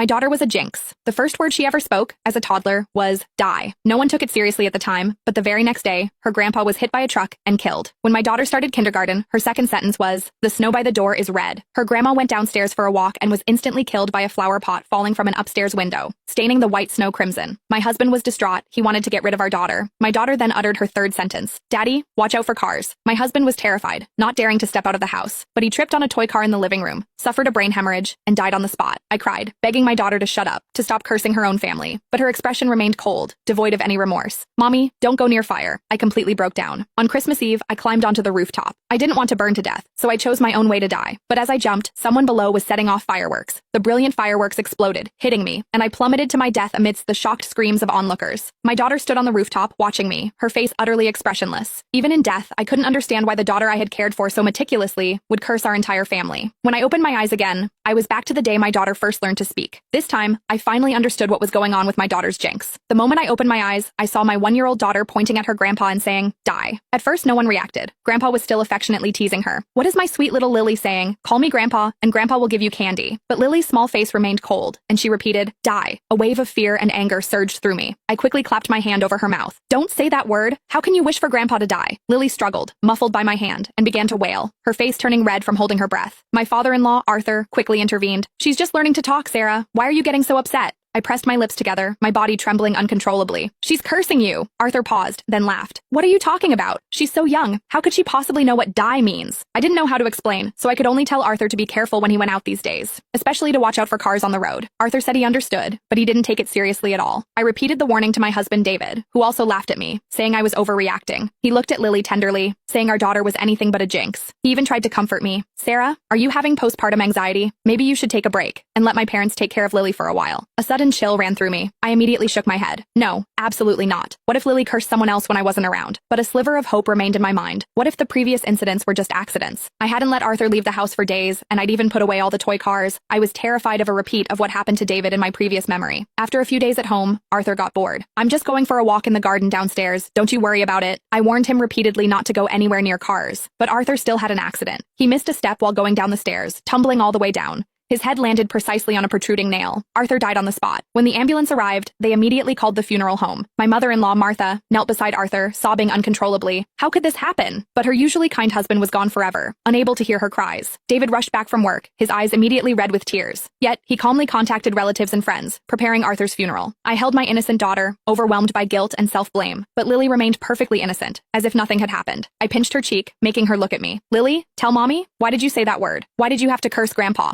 My daughter was a jinx. The first word she ever spoke, as a toddler, was die. No one took it seriously at the time, but the very next day, her grandpa was hit by a truck and killed. When my daughter started kindergarten, her second sentence was, "The snow by the door is red." Her grandma went downstairs for a walk and was instantly killed by a flower pot falling from an upstairs window, staining the white snow crimson. My husband was distraught. He wanted to get rid of our daughter. My daughter then uttered her third sentence, "Daddy, watch out for cars." My husband was terrified, not daring to step out of the house, but he tripped on a toy car in the living room, suffered a brain hemorrhage, and died on the spot. I cried, begging my daughter to shut up, to stop cursing her own family, but her expression remained cold, devoid of any remorse. "Mommy, don't go near fire." I completely broke down. On Christmas Eve, I climbed onto the rooftop. I didn't want to burn to death, so I chose my own way to die. But as I jumped, someone below was setting off fireworks. The brilliant fireworks exploded, hitting me, and I plummeted to my death amidst the shocked screams of onlookers. My daughter stood on the rooftop, watching me, her face utterly expressionless. Even in death, I couldn't understand why the daughter I had cared for so meticulously would curse our entire family. When I opened my eyes again, I was back to the day my daughter first learned to speak. This time, I finally understood what was going on with my daughter's jinx. The moment I opened my eyes, I saw my 1-year-old daughter pointing at her grandpa and saying, "Die." At first, no one reacted. Grandpa was still affectionately teasing her. "What is my sweet little Lily saying? Call me Grandpa, and Grandpa will give you candy." But Lily's small face remained cold, and she repeated, "Die." A wave of fear and anger surged through me. I quickly clapped my hand over her mouth. "Don't say that word. How can you wish for Grandpa to die?" Lily struggled, muffled by my hand, and began to wail, her face turning red from holding her breath. My father-in-law, Arthur, quickly intervened. "She's just learning to talk, Sarah. Why are you getting so upset?" I pressed my lips together, my body trembling uncontrollably. "She's cursing you." Arthur paused, then laughed. "What are you talking about? She's so young. How could she possibly know what die means?" I didn't know how to explain, so I could only tell Arthur to be careful when he went out these days, especially to watch out for cars on the road. Arthur said he understood, but he didn't take it seriously at all. I repeated the warning to my husband David, who also laughed at me, saying I was overreacting. He looked at Lily tenderly, saying our daughter was anything but a jinx. He even tried to comfort me. "Sarah, are you having postpartum anxiety? Maybe you should take a break and let my parents take care of Lily for a while." A sudden chill ran through me. I immediately shook my head. No, absolutely not. What if Lily cursed someone else when I wasn't around? But a sliver of hope remained in my mind. What if the previous incidents were just accidents? I hadn't let Arthur leave the house for days, and I'd even put away all the toy cars. I was terrified of a repeat of what happened to David in my previous memory. After a few days at home, Arthur got bored. "I'm just going for a walk in the garden downstairs. Don't you worry about it." I warned him repeatedly not to go anywhere near cars. But Arthur still had an accident. He missed a step while going down the stairs, tumbling all the way down. His head landed precisely on a protruding nail. Arthur died on the spot. When the ambulance arrived, they immediately called the funeral home. My mother-in-law, Martha, knelt beside Arthur, sobbing uncontrollably. How could this happen? But her usually kind husband was gone forever, unable to hear her cries. David rushed back from work, his eyes immediately red with tears. Yet, he calmly contacted relatives and friends, preparing Arthur's funeral. I held my innocent daughter, overwhelmed by guilt and self-blame. But Lily remained perfectly innocent, as if nothing had happened. I pinched her cheek, making her look at me. "Lily, tell Mommy, why did you say that word? Why did you have to curse Grandpa?"